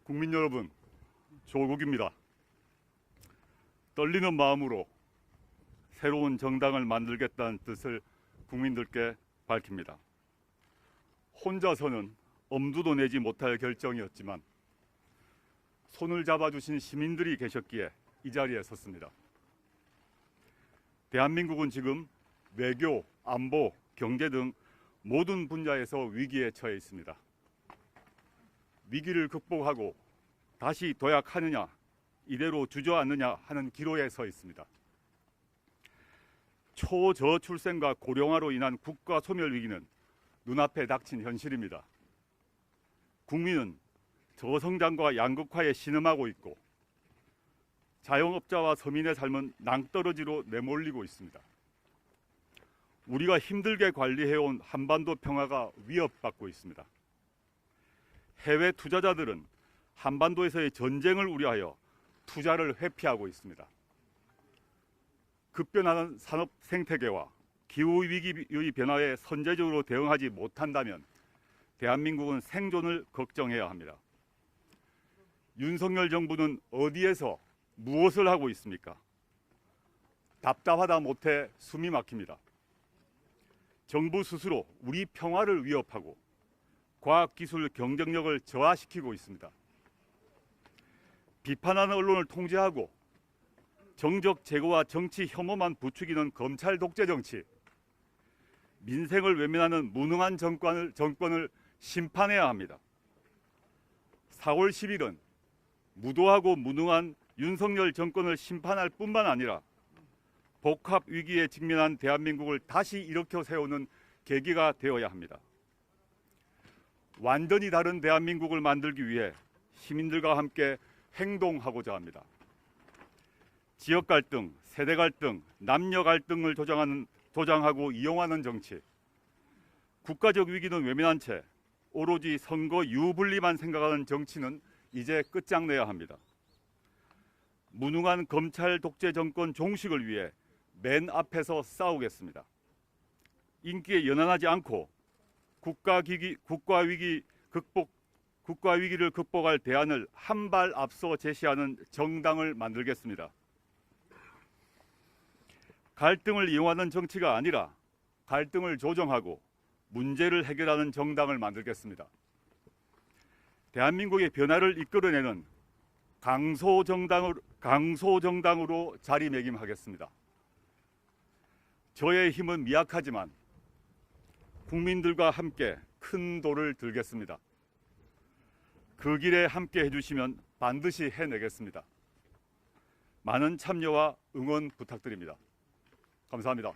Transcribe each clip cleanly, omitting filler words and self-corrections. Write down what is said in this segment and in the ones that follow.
국민 여러분, 조국입니다. 떨리는 마음으로 새로운 정당을 만들겠다는 뜻을 국민들께 밝힙니다. 혼자서는 엄두도 내지 못할 결정이었지만 손을 잡아주신 시민들이 계셨기에 이 자리에 섰습니다. 대한민국은 지금 외교, 안보, 경제 등 모든 분야에서 위기에 처해 있습니다. 위기를 극복하고 다시 도약하느냐, 이대로 주저앉느냐 하는 기로에 서 있습니다. 초저출생과 고령화로 인한 국가 소멸 위기는 눈앞에 닥친 현실입니다. 국민은 저성장과 양극화에 신음하고 있고 자영업자와 서민의 삶은 낭떠러지로 내몰리고 있습니다. 우리가 힘들게 관리해온 한반도 평화가 위협받고 있습니다. 해외 투자자들은 한반도에서의 전쟁을 우려하여 투자를 회피하고 있습니다. 급변하는 산업 생태계와 기후위기의 변화에 선제적으로 대응하지 못한다면 대한민국은 생존을 걱정해야 합니다. 윤석열 정부는 어디에서 무엇을 하고 있습니까? 답답하다 못해 숨이 막힙니다. 정부 스스로 우리 평화를 위협하고 과학기술 경쟁력을 저하시키고 있습니다. 비판하는 언론을 통제하고 정적 제거와 정치 혐오만 부추기는 검찰 독재 정치, 민생을 외면하는 무능한 정권을 심판해야 합니다. 4월 10일은 무도하고 무능한 윤석열 정권을 심판할 뿐만 아니라 복합 위기에 직면한 대한민국을 다시 일으켜 세우는 계기가 되어야 합니다. 완전히 다른 대한민국을 만들기 위해 시민들과 함께 행동하고자 합니다. 지역 갈등, 세대 갈등, 남녀 갈등을 조장하고 이용하는 정치, 국가적 위기는 외면한 채 오로지 선거 유불리만 생각하는 정치는 이제 끝장내야 합니다. 무능한 검찰 독재 정권 종식을 위해 맨 앞에서 싸우겠습니다. 인기에 연연하지 않고 국가 위기를 극복할 대안을 한 발 앞서 제시하는 정당을 만들겠습니다. 갈등을 이용하는 정치가 아니라 갈등을 조정하고 문제를 해결하는 정당을 만들겠습니다. 대한민국의 변화를 이끌어내는 강소정당으로 자리매김하겠습니다. 저의 힘은 미약하지만 국민들과 함께 큰 돌을 들겠습니다. 그 길에 함께 해주시면 반드시 해내겠습니다. 많은 참여와 응원 부탁드립니다. 감사합니다.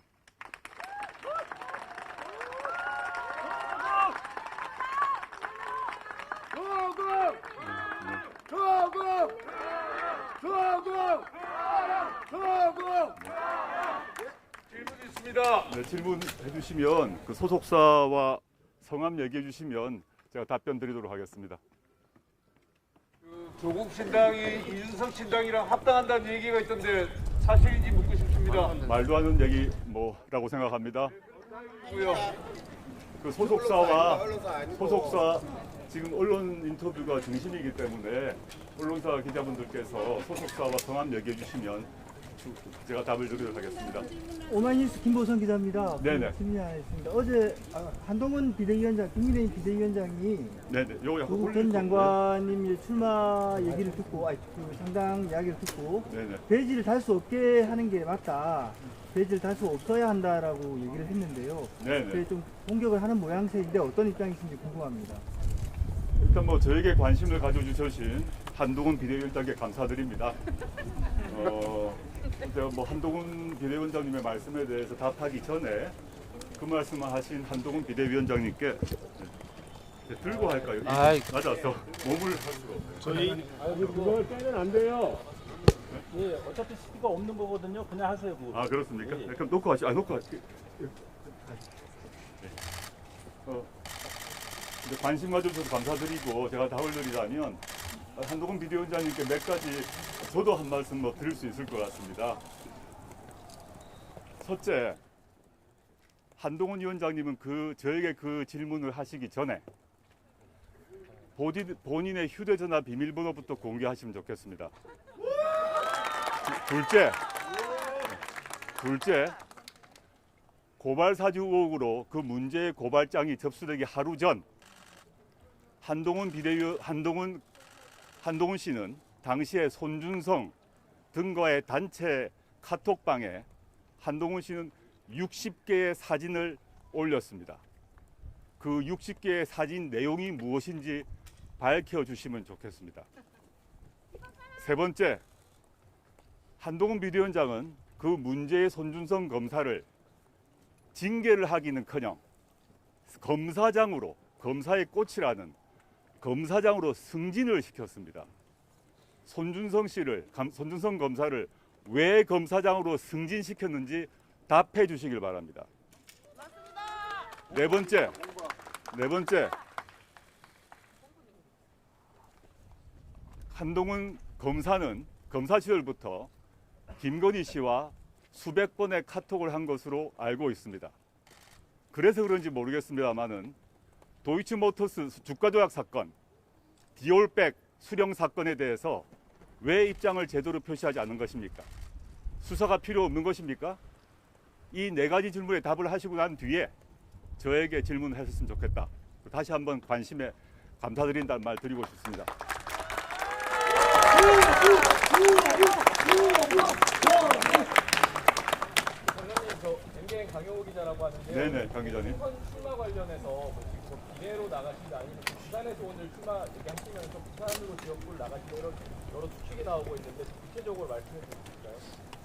질문 있습니다. 네, 질문해 주시면 그 소속사와 성함 얘기해 주시면 제가 답변 드리도록 하겠습니다. 조국 신당이 이준석 신당이랑 합당한다는 얘기가 있던데 사실인지 묻고 싶습니다. 말도 안 되는 얘기 뭐라고 생각합니다. 고요. 그 소속사 지금 언론 인터뷰가 중심이기 때문에 언론사 기자분들께서 소속사와 성함 얘기해 주시면 제가 답을 드리도록 하겠습니다. 오마이뉴스 김보성 기자입니다. 네네. 질문이 하나 있습니다. 어제 한동훈 비대위원장, 국민의힘 비대위원장이 네네. 요거 약간 조국 전 장관님 출마 얘기를 듣고, 그 상당 이야기를 듣고 네네. 배지를 달 수 없게 하는 게 맞다. 배지를 달 수 없어야 한다라고 얘기를 했는데요. 네네. 그게 좀 공격을 하는 모양새인데 어떤 입장이신지 궁금합니다. 일단 저에게 관심을 가져주신 한동훈 비대위원장께 감사드립니다. 제가 한동훈 비대위원장님의 말씀에 대해서 답하기 전에 그 말씀을 하신 한동훈 비대위원장님께 들고 할까요? 맞아서 몸을 할 수가 없어요. 그걸 빼면 안 돼요. 예, 어차피 스피커 없는 거거든요. 그냥 하세요. 그거. 아 그렇습니까? 예. 그럼 놓고 하시. 놓고 하시. 이제 관심 가져주셔서 감사드리고 제가 답을 드리자면 한동훈 비대위원장님께 몇 가지 저도 한 말씀 드릴 수 있을 것 같습니다. 첫째, 한동훈 위원장님은 저에게 그 질문을 하시기 전에 본인의 휴대전화 비밀번호부터 공개하시면 좋겠습니다. 둘째, 고발 사주 의혹으로 그 문제의 고발장이 접수되기 하루 전 한동훈 씨는 당시에 손준성 등과의 단체 카톡방에 한동훈 씨는 60개의 사진을 올렸습니다. 그 60개의 사진 내용이 무엇인지 밝혀주시면 좋겠습니다. 세 번째, 한동훈 비대위원장은 그 문제의 손준성 검사를 징계를 하기는커녕 검사의 꽃이라는 검사장으로 승진을 시켰습니다. 손준성 검사를 왜 검사장으로 승진시켰는지 답해 주시길 바랍니다. 네 번째, 한동훈 검사는 검사 시절부터 김건희 씨와 수백 번의 카톡을 한 것으로 알고 있습니다. 그래서 그런지 모르겠습니다만은 도이치모터스 주가 조작 사건, 디올백 수령 사건에 대해서 왜 입장을 제대로 표시하지 않은 것입니까? 수사가 필요 없는 것입니까? 이 네 가지 질문에 답을 하시고 난 뒤에 저에게 질문을 하셨으면 좋겠다. 다시 한번 관심에 감사드린다는 말 드리고 싶습니다. 장관님, 저 MBN 강영호 기자라고 하는데 네네, 강 기자님. 총선 출마 관련해서 지금 비례로 나가신다 아니면 부산에서 오늘 출마 얘기하시면서 부산으로 지역구를 나가시다 이런 여러 추측이 나오고 있는데 구체적으로 말씀해 주실까요?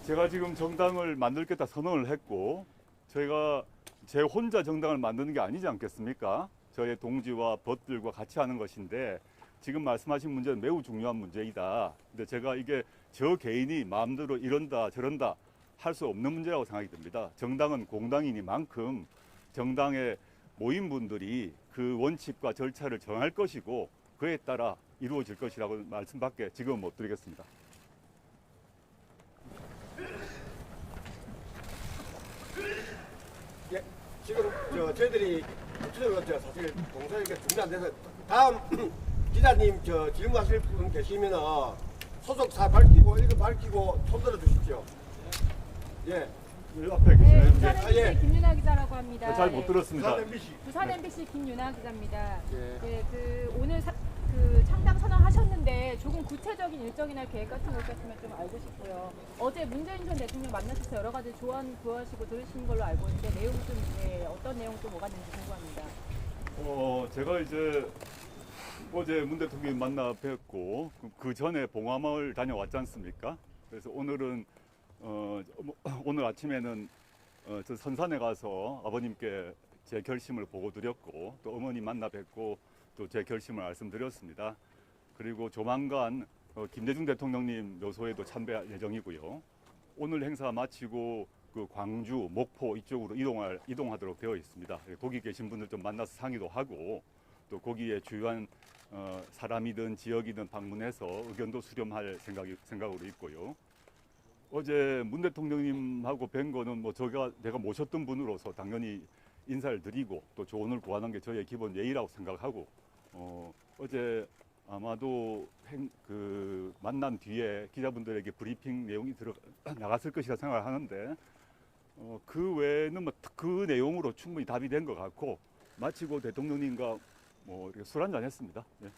제가 지금 정당을 만들겠다 선언을 했고 저희가 제 혼자 정당을 만드는 게 아니지 않겠습니까? 저의 동지와 벗들과 같이 하는 것인데 지금 말씀하신 문제는 매우 중요한 문제이다. 근데 제가 이게 저 개인이 마음대로 이런다 저런다 할 수 없는 문제라고 생각이 듭니다. 정당은 공당이니만큼 정당의 모임분들이 그 원칙과 절차를 정할 것이고 그에 따라 이루어질 것이라고 말씀밖에 지금은 못 드리겠습니다. 예, 지금 저희들이 구체적으로 사실 공사가 준비안돼서 다음 기자님 질문하실 분 계시면은 소속사 밝히고 이거 밝히고 손들어 주십시오. 예. 앞에 네, 계시네요. 부산 MBC 예. 김윤아 기자라고 합니다. 잘 못 들었습니다. 부산 MBC. 부산 MBC 김윤아 기자입니다. 예. 네, 오늘 그 창당 선언하셨는데 조금 구체적인 일정이나 계획 같은 것 같으면 좀 알고 싶고요. 어제 문재인 전 대통령 만나셔서 여러 가지 조언 구하시고 들으신 걸로 알고 있는데 내용 좀 어떤 내용 또 뭐가 있는지 궁금합니다. 제가 이제 어제 문 대통령 만나 뵙고 그 전에 봉화마을 다녀왔지 않습니까? 그래서 오늘은 오늘 아침에는 저 선산에 가서 아버님께 제 결심을 보고 드렸고 또 어머니 만나 뵙고 또 제 결심을 말씀드렸습니다. 그리고 조만간 김대중 대통령님 묘소에도 참배할 예정이고요. 오늘 행사 마치고 그 광주, 목포 이쪽으로 이동하도록 되어 있습니다. 거기 계신 분들 좀 만나서 상의도 하고 또 거기에 주요한 사람이든 지역이든 방문해서 의견도 수렴할 생각으로 있고요. 어제 문 대통령님하고 뵌 거는 내가 모셨던 분으로서 당연히 인사를 드리고 또 조언을 구하는 게 저의 기본 예의라고 생각하고 어제 아마도 만난 뒤에 기자분들에게 브리핑 내용이 나갔을 것이라 생각을 하는데 그 외에는 그 내용으로 충분히 답이 된 것 같고 마치고 대통령님과 이렇게 술 한잔 했습니다. 예.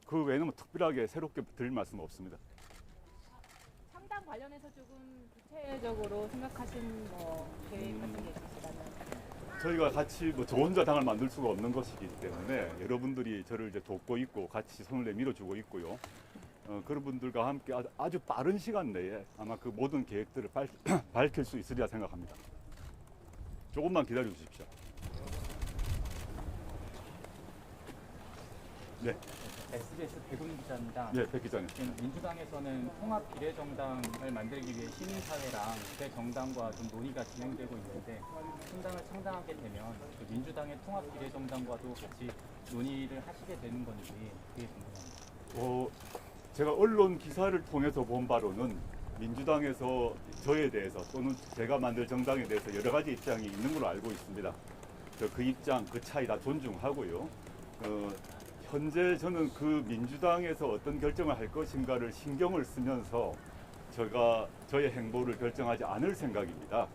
그 외에는 특별하게 새롭게 드릴 말씀은 없습니다. 창당 관련해서 조금 구체적으로 생각하신 계획 같은 게 있으시다면? 저희가 같이 저 혼자 당을 만들 수가 없는 것이기 때문에 여러분들이 저를 이제 돕고 있고 같이 손을 내밀어주고 있고요. 그런 분들과 함께 아주 빠른 시간 내에 아마 그 모든 계획들을 밝힐 수 있으리라 생각합니다. 조금만 기다려 주십시오. 네, SBS 백운 기자입니다. 네, 백 기자님. 지금 민주당에서는 통합 비례정당을 만들기 위해 시민사회랑 비례정당과 좀 논의가 진행되고 있는데 신당을 창당하게 되면 그 민주당의 통합 비례정당과도 같이 논의를 하시게 되는 건지 그게 궁금합니다. 제가 언론 기사를 통해서 본 바로는 민주당에서 저에 대해서 또는 제가 만들 정당에 대해서 여러 가지 입장이 있는 걸로 알고 있습니다. 그 입장, 그 차이 다 존중하고요. 현재 저는 그 민주당에서 어떤 결정을 할 것인가를 신경을 쓰면서 저의 행보를 결정하지 않을 생각입니다.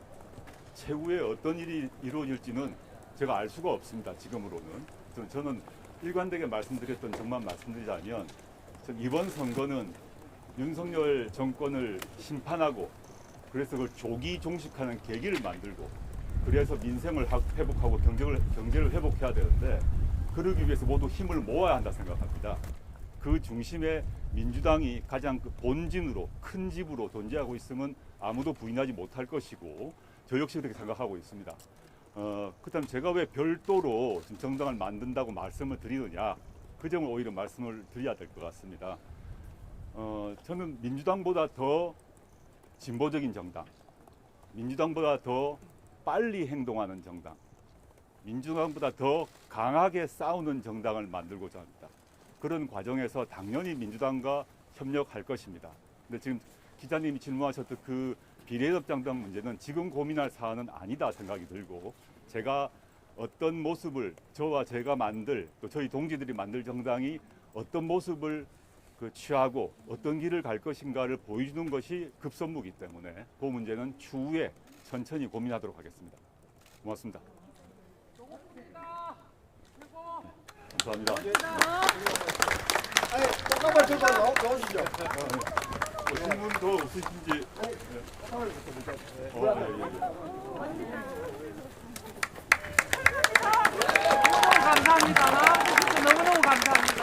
최후에 어떤 일이 이루어질지는 제가 알 수가 없습니다. 지금으로는. 저는 일관되게 말씀드렸던 점만 말씀드리자면 이번 선거는 윤석열 정권을 심판하고 그래서 그걸 조기 종식하는 계기를 만들고 그래서 민생을 회복하고 경제를 회복해야 되는데 그러기 위해서 모두 힘을 모아야 한다 생각합니다. 그 중심에 민주당이 가장 그 본진으로 큰 집으로 존재하고 있으면 아무도 부인하지 못할 것이고 저 역시 그렇게 생각하고 있습니다. 그다음 제가 왜 별도로 정당을 만든다고 말씀을 드리느냐 그 점을 오히려 말씀을 드려야 될 것 같습니다. 저는 민주당보다 더 진보적인 정당, 민주당보다 더 빨리 행동하는 정당, 민주당보다 더 강하게 싸우는 정당을 만들고자 합니다. 그런 과정에서 당연히 민주당과 협력할 것입니다. 근데 지금 기자님이 질문하셨던 그 비례대표 정당 문제는 지금 고민할 사안은 아니다 생각이 들고 제가 어떤 모습을 저와 제가 만들 또 저희 동지들이 만들 정당이 어떤 모습을 취하고 어떤 길을 갈 것인가를 보여주는 것이 급선무기 때문에 그 문제는 추후에 천천히 고민하도록 하겠습니다. 고맙습니다. 감사합니다. 아니, 똑같은 질문 넣으시죠. 질문 더 없으신지? 감사합니다. 나와주셔서 너무너무 감사합니다.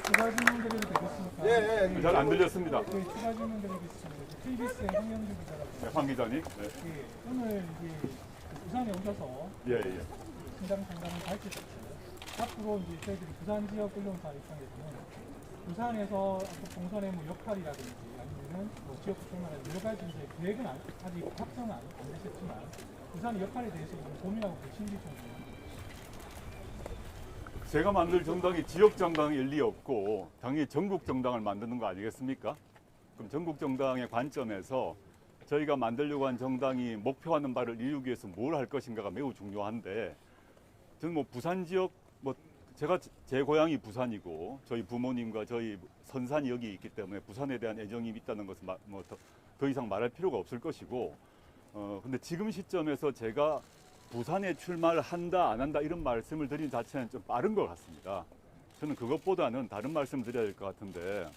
추가 질문 드려도 되겠습니까? 예. 잘 안 들렸습니다. 추가 질문 드리겠습니다. KBS의 황영주 기자라고. 네, 황 기자님. 네. 오늘 이제 부산에 오셔서 예. 신당 상담을 밝히셨죠. 앞으로 이제 저희들이 부산 지역 언론사 입장에서는 부산에서 동선의 역할이라든지 아니면은 지역 구성이라든지 여러 가지 이제 계획은 아직 확정은 안 되셨지만 부산의 역할에 대해서 좀 고민하고 계신지 좀. 제가 만들 정당이 지역 정당일 리 없고 당연히 전국 정당을 만드는 거 아니겠습니까? 그럼 전국 정당의 관점에서 저희가 만들려고 한 정당이 목표하는 바를 이루기 위해서 뭘 할 것인가가 매우 중요한데 저는 부산 지역 제가 제 고향이 부산이고 저희 부모님과 저희 선산이 여기 있기 때문에 부산에 대한 애정이 있다는 것은 더 이상 말할 필요가 없을 것이고 근데 지금 시점에서 제가 부산에 출마를 한다 안 한다 이런 말씀을 드리는 자체는 좀 빠른 것 같습니다. 저는 그것보다는 다른 말씀 드려야 될 것 같은데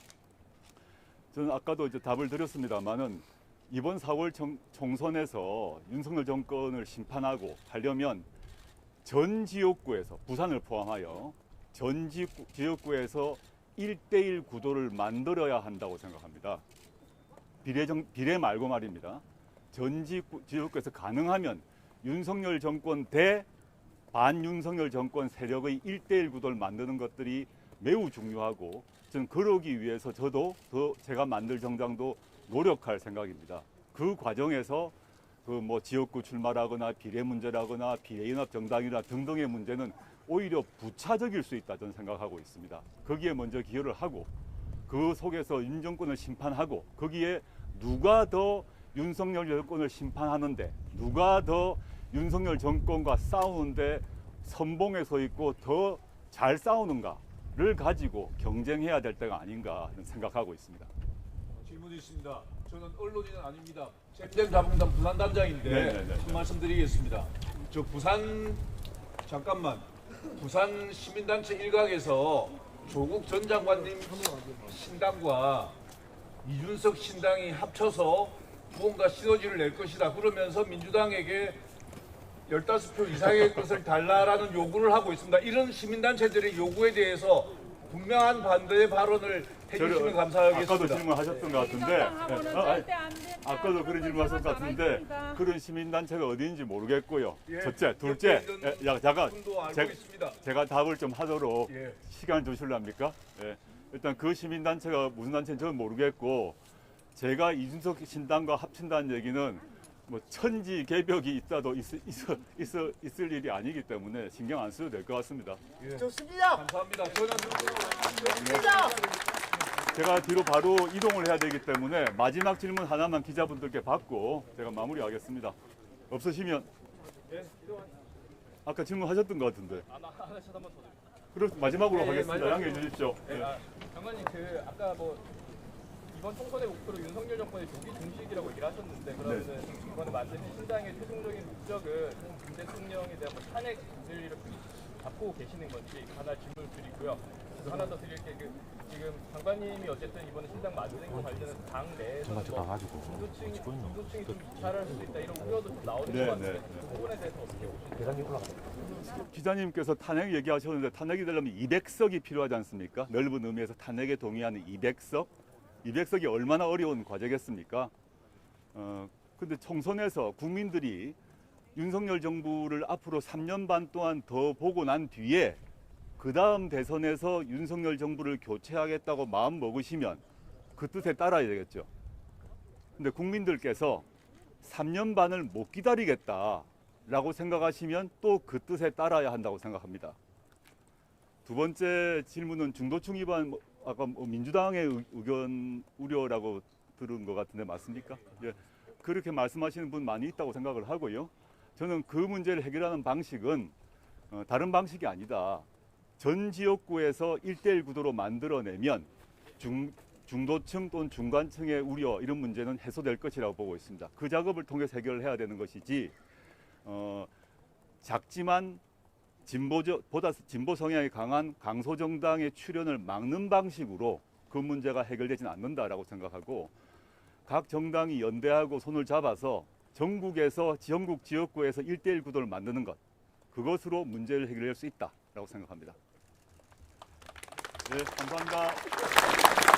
저는 아까도 이제 답을 드렸습니다만은 이번 4월 총선에서 윤석열 정권을 심판하고 하려면 전 지역구에서 부산을 포함하여 전 지역구에서 1대1 구도를 만들어야 한다고 생각합니다. 비례 말고 말입니다. 전 지역구에서 가능하면 윤석열 정권 대 반윤석열 정권 세력의 1대1 구도를 만드는 것들이 매우 중요하고 저는 그러기 위해서 저도 제가 만들 정당도 노력할 생각입니다. 그 과정에서 지역구 출마라거나 비례 문제라거나 비례연합 정당이나 등등의 문제는 오히려 부차적일 수 있다 저는 생각하고 있습니다. 거기에 먼저 기여를 하고 그 속에서 윤 정권을 심판하고 거기에 누가 더 윤석열 정권을 심판하는데 누가 더 윤석열 정권과 싸우는데 선봉에 서 있고 더 잘 싸우는가를 가지고 경쟁해야 될 때가 아닌가 생각하고 있습니다. 질문이 있습니다. 저는 언론인은 아닙니다. 잼잼 자본당 부산 단장인데 네네네. 한 말씀드리겠습니다. 부산 시민단체 일각에서 조국 전 장관님 신당과 이준석 신당이 합쳐서 무언가 시너지를 낼 것이다. 그러면서 민주당에게 15표 이상의 것을 달라라는 요구를 하고 있습니다. 이런 시민단체들의 요구에 대해서 분명한 반대의 발언을 해주시면 감사하겠습니다. 아까도 질문하셨던 것 같은데 절대 안 된다. 아까도 그런 질문하셨던 것 같은데 그런 시민단체가 어디인지 모르겠고요. 첫째, 둘째, 잠깐 분도 알고 있습니다. 제가 답을 좀 하도록 예. 시간을 주실랍니까? 예. 일단 그 시민단체가 무슨 단체인지 저는 모르겠고 제가 이준석 신당과 합친다는 얘기는 천지개벽이 있다도 있을 일이 아니기 때문에 신경 안 써도 될 것 같습니다. 좋습니다. 감사합니다. 저는 제가 뒤로 바로 이동을 해야 되기 때문에 마지막 질문 하나만 기자분들께 받고 제가 마무리하겠습니다. 없으시면 아까 질문하셨던 것 같은데. 하나 한번 더. 그럼 마지막으로 예, 하겠습니다. 마지막으로. 양해해 주십시오. 네, 예. 장관님 아까 이번 총선의 목표로 윤석열 정권의 조기 종식이라고 얘기를 하셨는데 그러면은 이번에 만드신 신당의 최종적인 목적은 윤 대통령에 대한 탄핵 논리를 잡고 계시는 건지 하나 질문을 드리고요. 그리고 하나 더 드릴 게 지금 장관님이 어쨌든 이번에 신당 만드는 거 관련해서 당 내에서 중도층이 좀 이탈할 수 있다 이런 우려도 좀 나오는 네, 것 같은데 네, 그 부분에 대해서 어떻게 보십니까? 기자님께서 탄핵 얘기하셨는데 탄핵이 되려면 200석이 필요하지 않습니까? 넓은 의미에서 탄핵에 동의하는 200석? 200석이 얼마나 어려운 과제겠습니까? 근데 총선에서 국민들이 윤석열 정부를 앞으로 3년 반 동안 더 보고 난 뒤에 그 다음 대선에서 윤석열 정부를 교체하겠다고 마음 먹으시면 그 뜻에 따라야 되겠죠. 근데 국민들께서 3년 반을 못 기다리겠다라고 생각하시면 또 그 뜻에 따라야 한다고 생각합니다. 두 번째 질문은 중도층 위반, 아까 민주당의 의견 우려라고 들은 것 같은데 맞습니까? 예, 그렇게 말씀하시는 분 많이 있다고 생각을 하고요. 저는 그 문제를 해결하는 방식은 다른 방식이 아니다. 전 지역구에서 1대1 구도로 만들어내면 중도층 또는 중간층의 우려 이런 문제는 해소될 것이라고 보고 있습니다. 그 작업을 통해서 해결을 해야 되는 것이지 작지만 보다 진보 성향이 강한 강소정당의 출현을 막는 방식으로 그 문제가 해결되지는 않는다라고 생각하고 각 정당이 연대하고 손을 잡아서 전국 지역구에서 1대1 구도를 만드는 것 그것으로 문제를 해결할 수 있다라고 생각합니다. 네, 감사합니다.